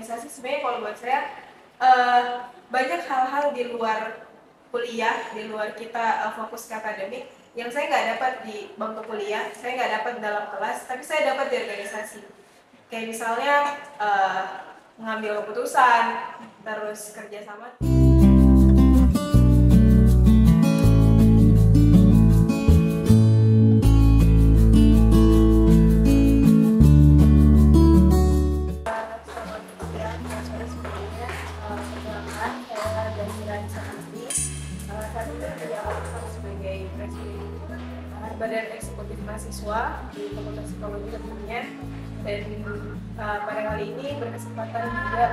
organisasi sebenarnya kalau buat saya banyak hal-hal di luar kuliah, di luar kita fokus ke akademik yang saya nggak dapat di bangku kuliah, saya nggak dapat dalam kelas, tapi saya dapat di organisasi. Kayak misalnya mengambil keputusan, terus kerjasama. Sebagai presiden Badan Eksekutif Mahasiswa di Fakultas Psikologi tentunya, dan pada kali ini berkesempatan juga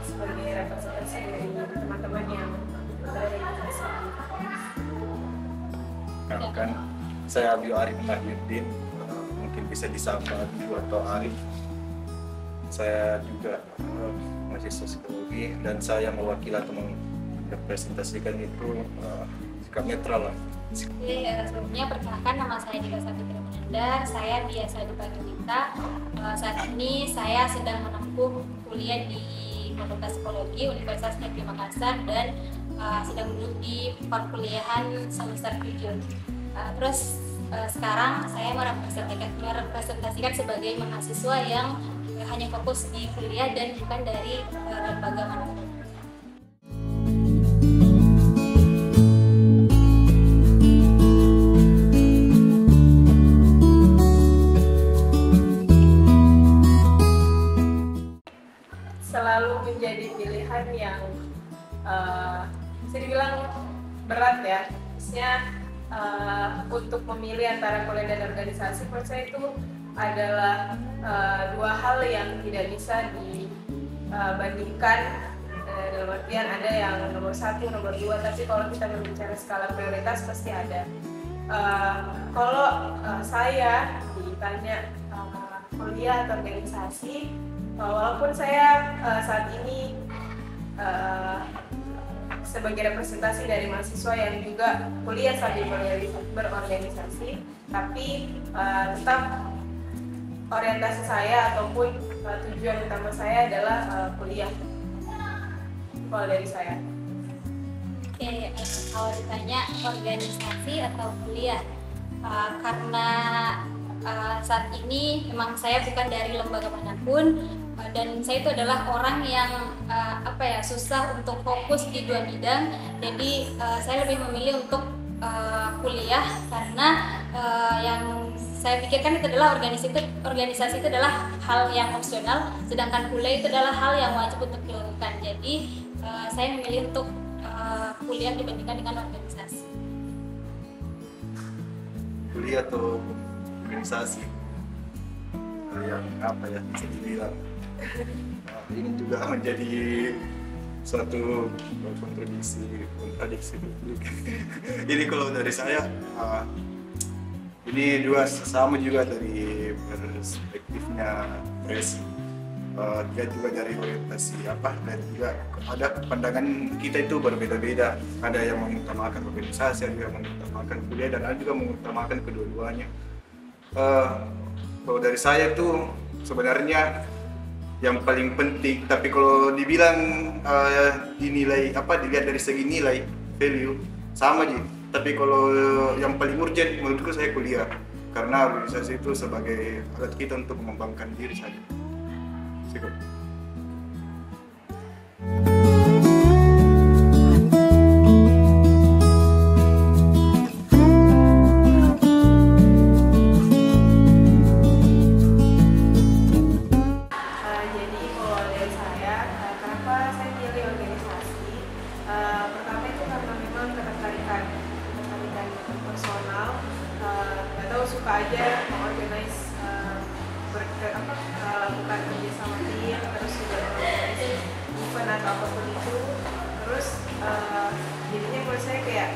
sebagai representasi dari teman-teman yang berada di organisasi. Kan saya Abio Arif Tahyuddin, mungkin bisa disapa Abio atau Arif. Saya juga mahasiswa psikologi dan saya mewakili atau merepresentasikan itu sikap netral lah. Oke, sebelumnya perkenalkan, nama saya Dika Sabitri Menandar, saya biasa dipanggil Dita. Saat ini saya sedang menempuh kuliah di Fakultas Psikologi Universitas Negeri Makassar dan sedang duduk di perkuliahan semester 7. Terus sekarang saya merepresentasikan sebagai mahasiswa yang hanya fokus di kuliah dan bukan dari lembaga manapun. Selalu menjadi pilihan yang bisa dibilang berat ya, maksudnya untuk memilih antara kuliah dan organisasi. Menurut saya itu adalah dua hal yang tidak bisa dibandingkan, dalam artian ada yang nomor 1, nomor 2, tapi kalau kita berbicara skala prioritas pasti ada. Kalau saya ditanya kuliah atau organisasi, walaupun saya saat ini sebagai representasi dari mahasiswa yang juga kuliah sambil berorganisasi, tapi tetap orientasi saya ataupun tujuan utama saya adalah kuliah. Kalau dari saya. Oke, kalau ditanya organisasi atau kuliah, karena saat ini memang saya bukan dari lembaga manapun, dan saya itu adalah orang yang susah untuk fokus di dua bidang. Jadi saya lebih memilih untuk kuliah karena yang saya pikirkan itu adalah organisasi itu adalah hal yang opsional, sedangkan kuliah itu adalah hal yang wajib untuk dilakukan. Jadi saya memilih untuk kuliah dibandingkan dengan organisasi. Kuliah atau organisasi yang bisa dibilang ini juga menjadi suatu kontradiksi publik. Ini kalau dari saya ini dua sama juga dari perspektifnya Presi. Dia juga dari orientasi dan juga ada pandangan kita itu berbeda-beda. Ada yang mengutamakan organisasi, ada yang mengutamakan kuliah, dan ada juga mengutamakan kedua-duanya. Kalau dari saya itu sebenarnya yang paling penting, tapi kalau dibilang dinilai dilihat dari segi nilai value sama aja. Tapi kalau yang paling urgent menurutku saya kuliah, karena organisasi itu sebagai alat kita untuk mengembangkan diri saja. Cukup. Suka aja mengorganize melakukan kerja sama tim, terus juga mengorganize event atau apapun itu. Terus jadinya menurut saya kayak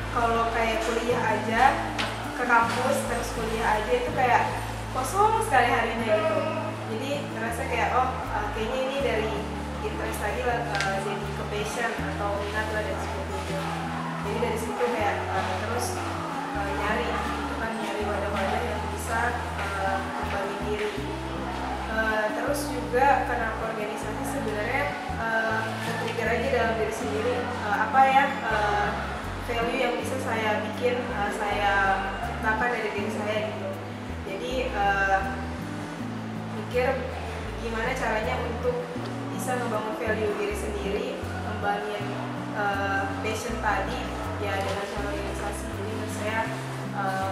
kalau kayak kuliah aja ke kampus terus kuliah aja itu kayak kosong sekali harinya gitu. Jadi ngerasa kayak kayaknya ini dari interest tadi lah jadi ke passion atau minat lah dan sebagainya. Jadi dari situ kayak terus nyari wadah-wadah yang bisa kembali diri. Terus juga juga kenapa organisasi sebenarnya trigger aja dalam diri sendiri, apa ya value yang bisa saya bikin, saya ciptakan dari diri saya gitu. Jadi mikir gimana caranya untuk bisa membangun value diri sendiri, ngembangin passion tadi ya dengan cara organisasi. Jadi menurut saya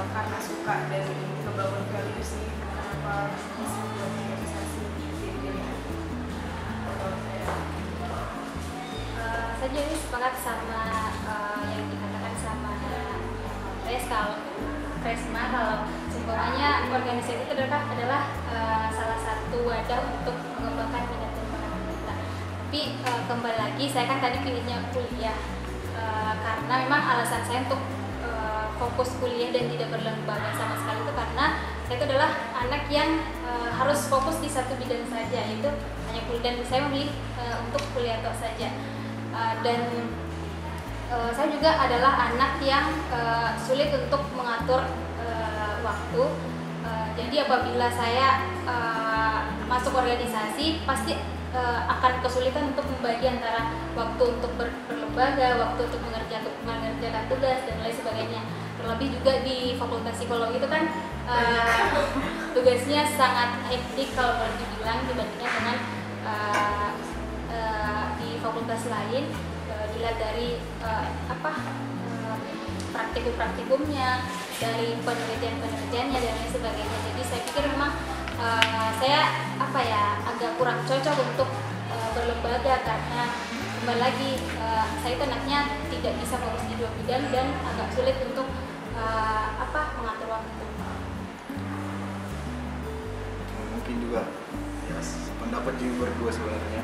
karena suka dan membangun value sih kenapa bisa buat organisasi jadi pilihan. Saya jadi sepakat sama yang dikatakan sama Pres. Kalau Presma, kalau semuanya organisasi itu adalah salah satu wadah untuk mengembangkan minat dan bakat kita. Tapi kembali lagi, saya kan tadi pilihnya kuliah karena memang alasan saya untuk fokus kuliah dan tidak berlembaga sama sekali itu karena saya itu adalah anak yang harus fokus di satu bidang saja, yaitu hanya kuliah, dan saya memilih untuk kuliah tok saja. Dan saya juga adalah anak yang sulit untuk mengatur waktu. Jadi apabila saya masuk organisasi pasti akan kesulitan untuk membagi antara waktu untuk berlembaga, waktu untuk mengerjakan tugas dan lain sebagainya. Terlebih juga di Fakultas Psikologi itu kan tugasnya sangat hektik kalau boleh dibilang dibandingkan dengan di fakultas lain. Dilihat dari praktikumnya, dari penelitiannya dan lain sebagainya. Jadi saya pikir memang saya agak kurang cocok untuk berlembaga karena kembali lagi saya itu anaknya tidak bisa fokus di dua bidang dan agak sulit untuk mengatur waktu. Mungkin juga ya pendapat juga berdua sebenarnya.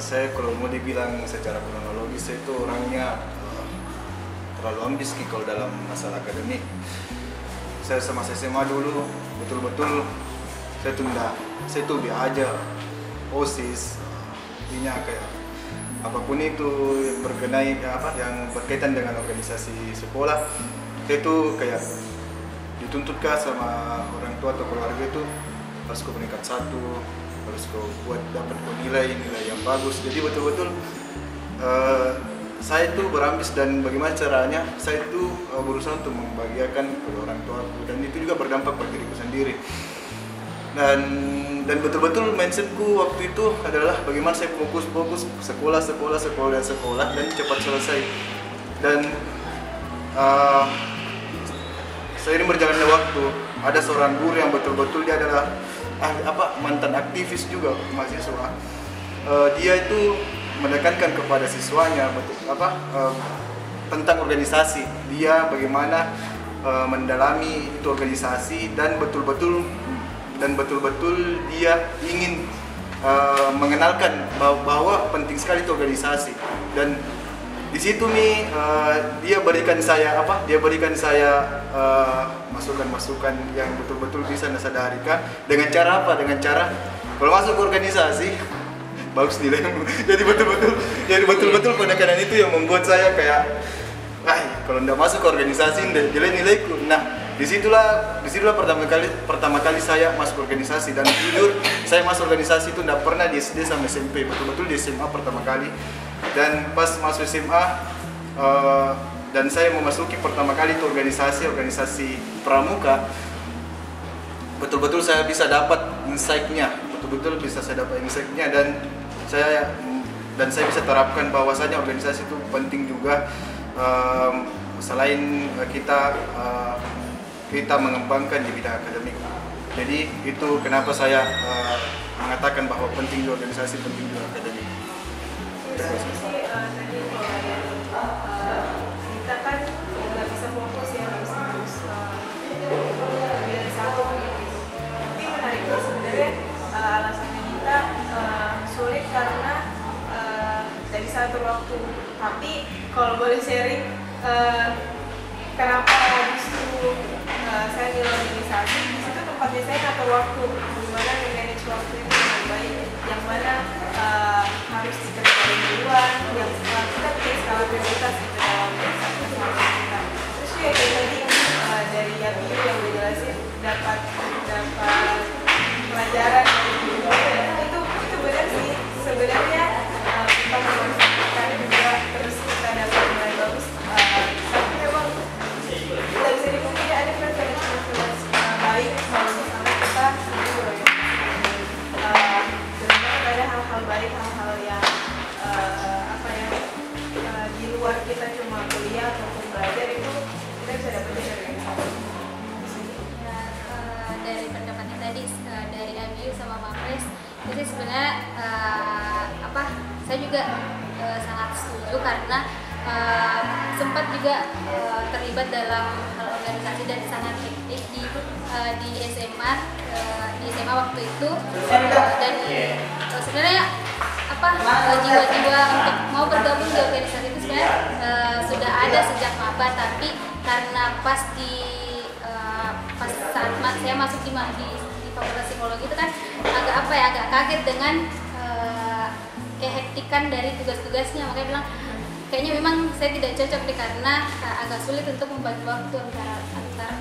Saya kalau mau dibilang secara kronologis saya itu orangnya terlalu ambis kalau dalam masalah akademik. Saya semasa SMA dulu betul-betul saya tunda, saya tuh biar aja OSIS, intinya kayak apapun itu yang yang berkaitan dengan organisasi sekolah, saya tuh kayak dituntutkah sama orang tua atau keluarga itu harus ke peringkat 1, harus buat dapat nilai yang bagus. Jadi betul-betul saya itu berambis dan bagaimana caranya saya itu berusaha untuk membahagiakan kedua orang tuaku, dan itu juga berdampak bagi diriku sendiri. Dan betul-betul mindsetku waktu itu adalah bagaimana saya fokus sekolah dan cepat selesai. Dan seiring berjalannya waktu ada seorang guru yang betul-betul dia adalah mantan aktivis juga mahasiswa. Dia itu menekankan kepada siswanya tentang organisasi, dia bagaimana mendalami itu organisasi dan betul-betul dia ingin mengenalkan bahwa penting sekali itu organisasi. Dan di situ nih dia berikan saya masukan-masukan yang betul-betul bisa saya sadarikan. Dengan cara apa? Dengan cara kalau masuk ke organisasi bagus nilaimu. Jadi betul-betul penekanan itu yang membuat saya kayak kalau tidak masuk ke organisasi jelek nilaiku. Nah, disitulah pertama kali saya masuk organisasi. Dan jujur saya masuk organisasi itu tidak pernah di SD sampai SMP, betul-betul di SMA pertama kali. Dan pas masuk SMA dan saya memasuki pertama kali itu organisasi pramuka, betul-betul saya bisa dapat insight-nya, dan saya bisa terapkan bahwasanya organisasi itu penting juga. Selain kita mengembangkan di bidang akademik. Jadi itu kenapa saya mengatakan bahwa penting juga organisasi, penting juga akademik. Tadi kita kan nggak bisa fokus ya, nggak bisa terus dari satu gitu. Tapi menariknya sebenarnya alasannya kita sulit karena dari satu waktu. Tapi kalau boleh sharing, kenapa justru saya milih organisasi? Di situ tempatnya saya ngatur waktu, gimana manage waktu itu dengan baik, yang mana harus dikerjain duluan, yang kita punya skala prioritas gitu dalam keseharian kita. Terus juga kayak tadi dari Yapiu yang dijelasin dapat pelajaran dari Jadi sebenarnya saya juga sangat setuju karena sempat juga terlibat dalam hal organisasi dan sangat aktif di SMA waktu itu dan sebenarnya jiwa-jiwa untuk mau bergabung di organisasi itu sebenarnya sudah ada sejak maba, tapi karena pas saat saya masuk di Fakultas Psikologi itu kan agak kaget dengan kehektikan dari tugas-tugasnya, makanya bilang kayaknya memang saya tidak cocok nih karena agak sulit untuk membagi waktu antar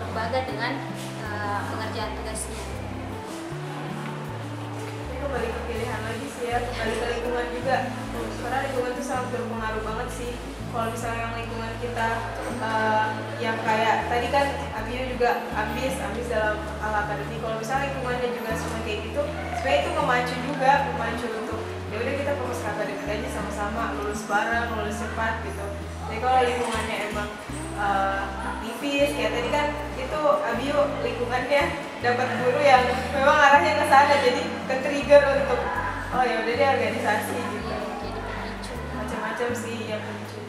lembaga dengan pengerjaan tugasnya. Ini kembali ke pilihan lagi sih ya, kembali ke lingkungan juga. Karena lingkungan itu sangat berpengaruh banget sih. Kalau misalnya yang lingkungan kita yang kayak tadi kan Abio juga ambis dalam hal akademik. Kalau misalnya lingkungannya juga semua kayak gitu, sebenarnya itu memacu untuk ya udah kita fokus ke akademik aja sama-sama, lulus bareng, lulus cepat gitu. Jadi kalau lingkungannya emang aktivis kayak tadi kan itu Abio lingkungannya dapat guru yang memang arahnya ke sana, jadi ke-trigger untuk oh ya udah deh organisasi gitu. Macam-macam sih yang pemicunya.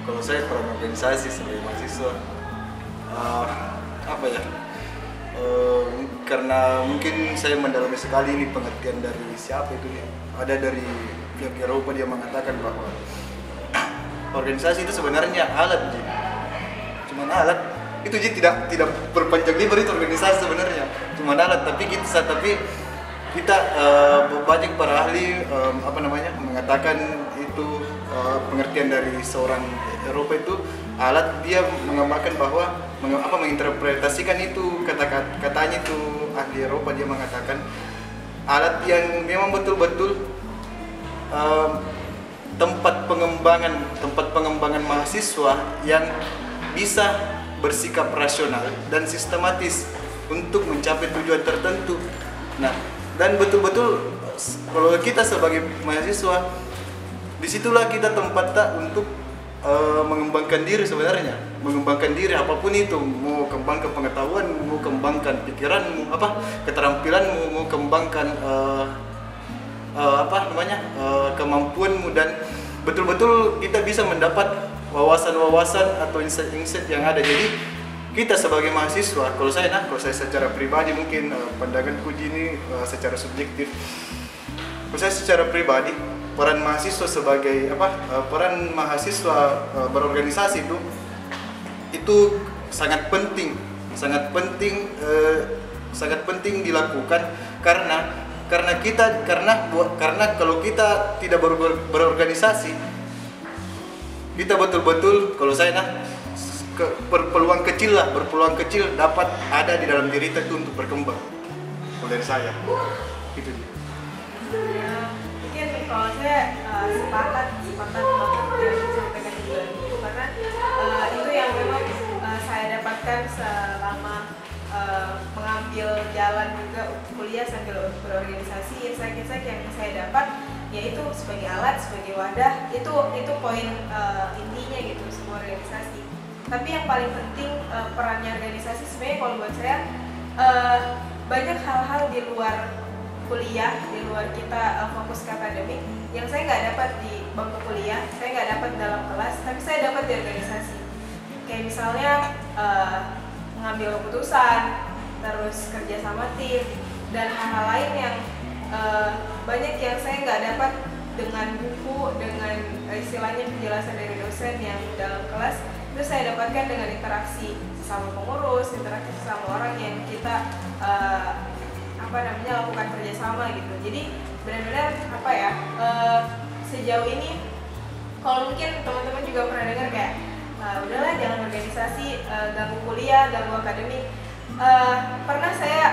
Kalau saya peran organisasi sebagai mahasiswa, apa ya? Karena mungkin saya mendalami sekali ini pengertian dari siapa itu dia. Ada dari pihak Eropa, dia mengatakan bahwa organisasi itu sebenarnya alat, Ji. Cuman alat. Itu Ji tidak berpanjang lebar itu organisasi sebenarnya. Cuman alat, tapi kita banyak para ahli mengatakan itu pengertian dari seorang Eropa itu alat. Dia menggambarkan bahwa menginterpretasikan itu katanya itu ahli Eropa, dia mengatakan alat yang memang betul-betul tempat pengembangan mahasiswa yang bisa bersikap rasional dan sistematis untuk mencapai tujuan tertentu. Nah, dan betul-betul kalau kita sebagai mahasiswa, disitulah kita tempatnya untuk mengembangkan diri sebenarnya, mengembangkan diri apapun itu, mau kembangkan pengetahuan, mau kembangkan pikiranmu, keterampilanmu, mau kembangkan kemampuanmu, dan betul-betul kita bisa mendapat wawasan-wawasan atau insight-insight yang ada. Jadi kita sebagai mahasiswa, kalau saya secara pribadi mungkin pandanganku ini secara subjektif, kalau saya secara pribadi peran mahasiswa sebagai peran mahasiswa berorganisasi itu sangat penting dilakukan karena kalau kita tidak berorganisasi, kita betul-betul, kalau saya berpeluang kecil dapat ada di dalam diri kita untuk berkembang. Kalau dari saya itu dia. Mungkin kalau saya sepakat banget yang disampaikan Ibu, karena itu yang memang saya dapatkan selama mengambil jalan juga kuliah sambil berorganisasi. Insight-insight yang saya dapat yaitu sebagai alat, sebagai wadah, itu poin intinya gitu semua organisasi. Tapi yang paling penting perannya organisasi sebenarnya kalau buat saya banyak hal-hal di luar kuliah, di luar kita fokus ke akademik yang saya nggak dapat di bangku kuliah, saya nggak dapat dalam kelas, tapi saya dapat di organisasi. Kayak misalnya mengambil keputusan, terus kerja sama tim, dan hal-hal lain yang banyak yang saya nggak dapat dengan buku, dengan istilahnya penjelasan dari dosen yang dalam kelas. Itu saya dapatkan dengan interaksi sama pengurus, interaksi sama orang yang kita lakukan kerjasama gitu. Jadi benar-benar sejauh ini kalau mungkin teman-teman juga pernah dengar kayak udahlah jangan organisasi, ganggu kuliah, ganggu akademik. Pernah saya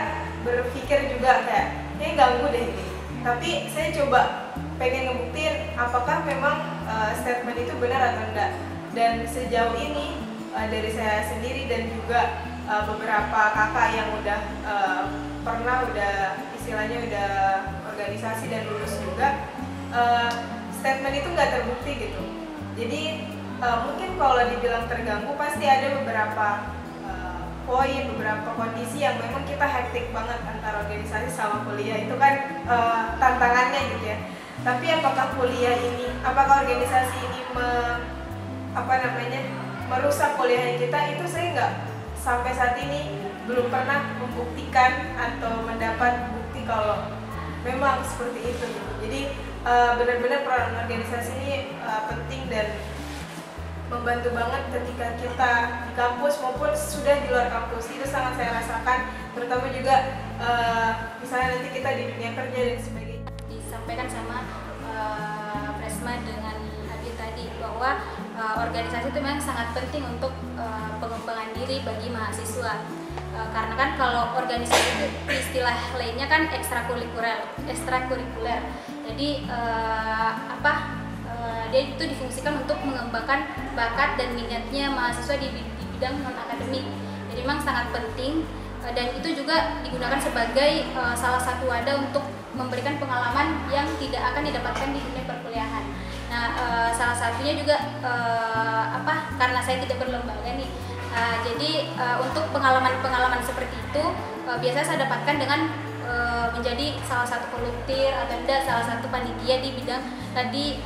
berpikir juga kayak ganggu deh ini. Tapi saya coba pengen ngebuktiin apakah memang statement itu benar atau enggak. Dan sejauh ini dari saya sendiri dan juga beberapa kakak yang udah udah istilahnya udah organisasi dan lulus juga, statement itu nggak terbukti gitu. Jadi mungkin kalau dibilang terganggu pasti ada beberapa poin, beberapa kondisi yang memang kita hektik banget antara organisasi sama kuliah, itu kan tantangannya gitu ya. Tapi apakah organisasi ini merusak kuliah kita, itu saya nggak, sampai saat ini belum pernah membuktikan atau mendapat bukti kalau memang seperti itu gitu. Jadi benar-benar peran organisasi ini penting dan membantu banget ketika kita di kampus maupun sudah di luar kampus. Itu sangat saya rasakan, terutama juga misalnya nanti kita di dunia kerja dan sebagainya. Disampaikan sama Presma dengan Adi tadi bahwa organisasi itu memang sangat penting untuk pengembangan diri bagi mahasiswa. Karena kan kalau organisasi itu istilah lainnya kan ekstrakurikuler. Jadi dia itu difungsikan untuk mengembangkan bakat dan minatnya mahasiswa di bidang non akademik. Jadi memang sangat penting, dan itu juga digunakan sebagai salah satu wadah untuk memberikan pengalaman yang tidak akan didapatkan di dunia perkuliahan. Nah, salah satunya juga karena saya tidak berlembaga nih, jadi untuk pengalaman-pengalaman seperti itu biasanya saya dapatkan dengan menjadi salah satu volunteer atau salah satu panitia di bidang tadi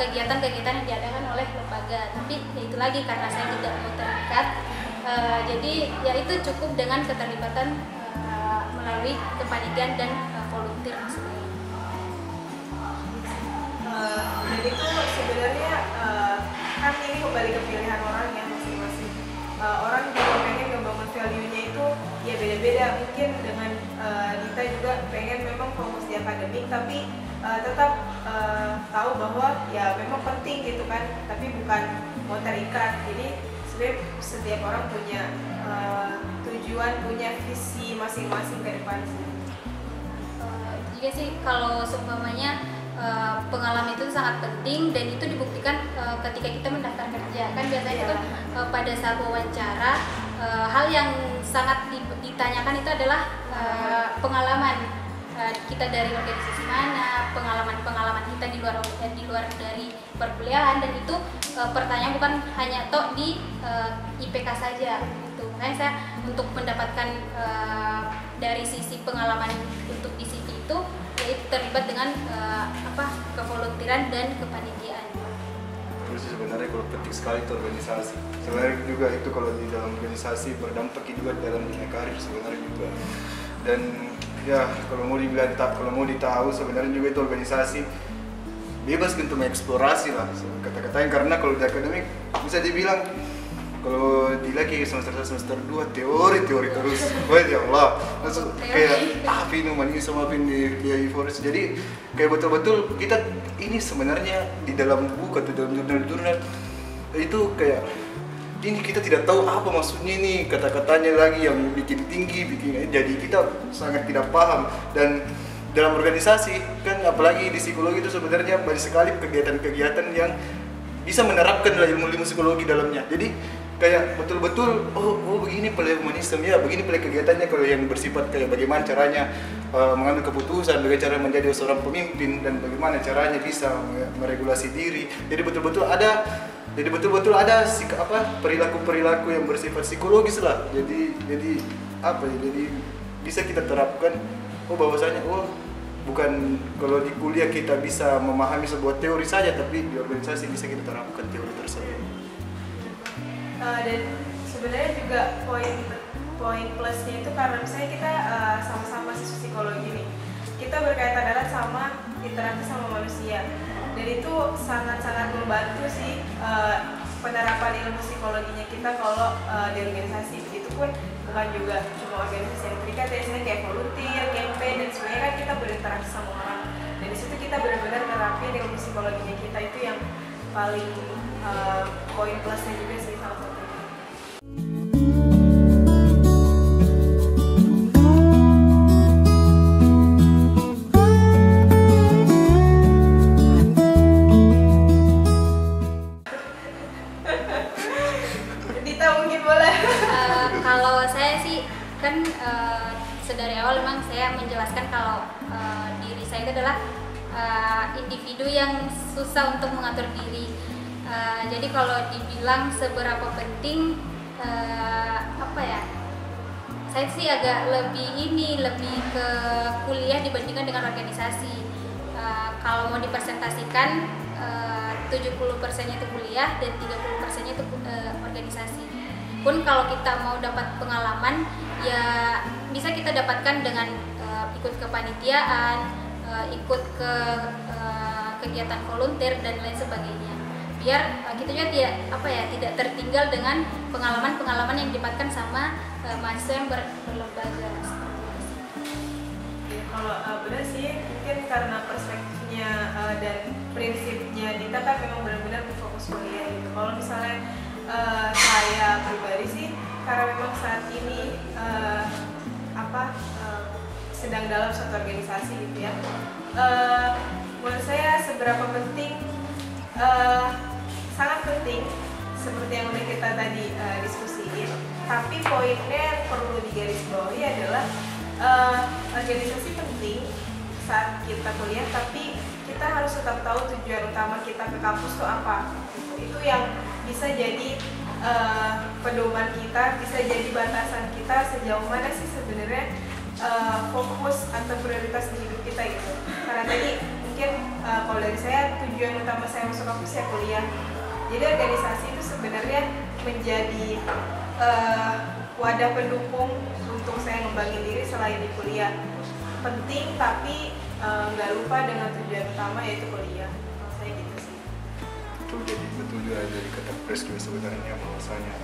kegiatan-kegiatan yang diadakan oleh lembaga. Tapi ya itu lagi, karena saya tidak mau terikat, jadi ya itu cukup dengan keterlibatan melalui kepanitiaan dan volunteer sendiri. Dan itu sebenarnya kan ini kembali ke pilihan orang ya masing-masing. Orang juga pengen ngebangun value-nya itu ya beda-beda. Mungkin dengan Dita juga pengen memang fokus di akademik, tapi tetap tahu bahwa ya memang penting gitu kan, tapi bukan mau terikat. Jadi sebenarnya setiap orang punya tujuan, punya visi masing-masing ke depan sih. Juga sih kalau seumpamanya pengalaman itu sangat penting, dan itu dibuktikan ketika kita mendaftar kerja. Kan biasanya itu pada saat wawancara hal yang sangat ditanyakan itu adalah pengalaman kita dari organisasi mana, pengalaman kita di luar dari perkuliahan, dan itu pertanyaan bukan hanya di IPK saja gitu. Makanya saya untuk mendapatkan dari sisi pengalaman untuk di CV itu yaitu terlibat dengan kevoluntiran dan kepanitiaan. Terus sebenarnya kalau penting sekali itu organisasi. Sebenarnya juga itu kalau di dalam organisasi berdampak juga dalam dunia karir sebenarnya juga. Dan ya kalau mau ditahu sebenarnya juga itu organisasi bebas untuk mengeksplorasi lah kata-katanya, karena kalau di akademik bisa dibilang kalau di lagi semester 1 semester 2 teori terus. Wah ya Allah, langsung kayak ini sama di euforis. Jadi kayak betul-betul kita ini sebenarnya di dalam buku atau dalam jurnal-jurnal itu kayak ini kita tidak tahu apa maksudnya nih kata-katanya lagi yang bikin tinggi, jadi kita sangat tidak paham. Dan dalam organisasi kan apalagi di psikologi itu sebenarnya banyak sekali kegiatan-kegiatan yang bisa menerapkan ilmu-ilmu psikologi dalamnya. Jadi kayak betul-betul begini play humanisme ya, begini play kegiatannya kalau yang bersifat kayak bagaimana caranya mengambil keputusan, bagaimana cara menjadi seorang pemimpin, dan bagaimana caranya bisa meregulasi diri. Jadi betul-betul ada perilaku-perilaku yang bersifat psikologis lah. Jadi bisa kita terapkan bahwasanya bukan kalau di kuliah kita bisa memahami sebuah teori saja, tapi di organisasi bisa kita terapkan teori tersebut. Dan sebenarnya juga poin plusnya itu karena misalnya kita sama-sama siswa psikologi nih, kita berkaitan erat sama interaksi sama manusia, dan itu sangat-sangat membantu sih penerapan ilmu psikologinya kita kalau di organisasi. Begitupun bukan juga cuma organisasi yang terikat ya, misalnya kayak volunteer, campaign, dan sebenarnya kan kita berinteraksi sama orang, dan di situ kita benar-benar nerapin ilmu psikologinya kita. Itu yang paling poin plusnya juga sih salah satu. Kalau saya individu yang susah untuk mengatur diri. Jadi kalau dibilang seberapa penting, apa ya? Saya sih agak lebih ke kuliah dibandingkan dengan organisasi. Kalau mau dipresentasikan, 70%-nya itu kuliah dan 30%-nya itu organisasi. Pun kalau kita mau dapat pengalaman, ya bisa kita dapatkan dengan ikut kepanitiaan, ikut ke kegiatan volunteer dan lain sebagainya. Biar kita juga tidak tertinggal dengan pengalaman-pengalaman yang didapatkan sama mahasiswa yang berlembaga. Ya, kalau benar sih, mungkin karena perspektifnya dan prinsipnya Dita kan memang benar-benar berfokus kuliah gitu. Kalau misalnya saya pribadi sih, karena memang saat ini sedang dalam suatu organisasi gitu ya. Menurut saya seberapa penting, sangat penting seperti yang udah kita tadi diskusiin. Tapi poinnya yang perlu digarisbawahi adalah organisasi penting saat kita kuliah, tapi kita harus tetap tahu tujuan utama kita ke kampus itu apa. Itu yang bisa jadi pedoman kita, bisa jadi batasan kita sejauh mana sih sebenarnya fokus atau prioritas di hidup kita gitu. Karena tadi mungkin kalau dari saya, tujuan utama saya masuk kampus ya kuliah. Jadi organisasi itu sebenarnya menjadi wadah pendukung untuk saya ngembangin diri selain di kuliah. Penting tapi nggak lupa dengan tujuan utama yaitu kuliah. Saya gitu sih. Betul juga dari kata Preski sebenarnya bahwasanya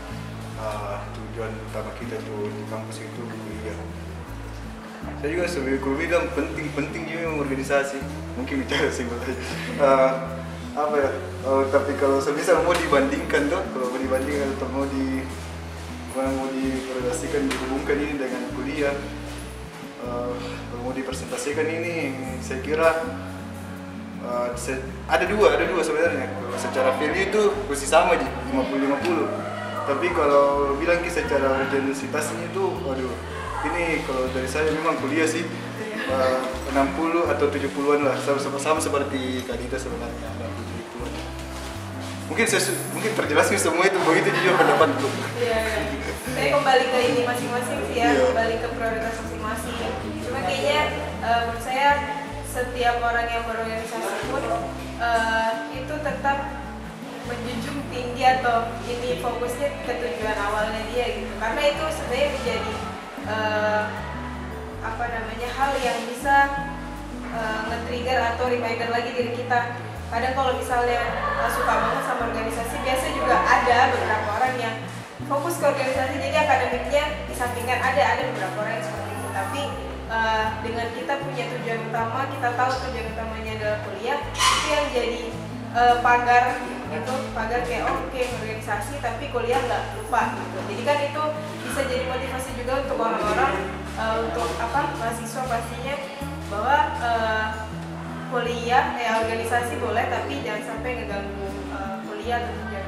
tujuan utama kita tuh di kampus itu kuliah. Saya juga sebagai guru bilang penting juga organisasi. Mungkin bicara simpel aja. Tapi kalau semisal mau dibandingkan tuh, kalau mau dibandingkan atau mau dikorelasikan, dihubungkan ini dengan kuliah, kalau mau dipresentasikan ini, saya kira ada dua sebenarnya. Kalau secara value itu masih sama aja, 50-50. Tapi kalau bilang secara organisasitasnya itu, waduh, ini kalau dari saya memang kuliah sih 60 atau 70-an lah, sama seperti Kak Dita sebenarnya 60-70-an. Mungkin terjelaskan semua itu, begitu juga pendapatku. Iya. Saya kembali ke ini masing-masing sih ya, kembali ke prioritas masing-masing. Cuma kayaknya menurut saya setiap orang yang berorganisasi pun itu tetap menjunjung tinggi atau ini fokusnya ke tujuan awalnya dia gitu. Karena itu sebenarnya menjadi hal yang bisa nge-trigger atau reminder lagi diri kita. Kadang kalau misalnya suka banget sama organisasi, biasa juga ada beberapa orang yang fokus ke organisasi, jadi akademiknya disampingkan. Ada beberapa orang yang seperti itu. Tapi dengan kita punya tujuan utama, kita tahu tujuan utamanya adalah kuliah, itu yang jadi pagar kayak oke, organisasi tapi kuliah nggak lupa gitu. Jadi kan itu bisa jadi motivasi juga untuk orang-orang, untuk mahasiswa pastinya, bahwa kuliah organisasi boleh tapi jangan sampai ngeganggu kuliah atau tujuan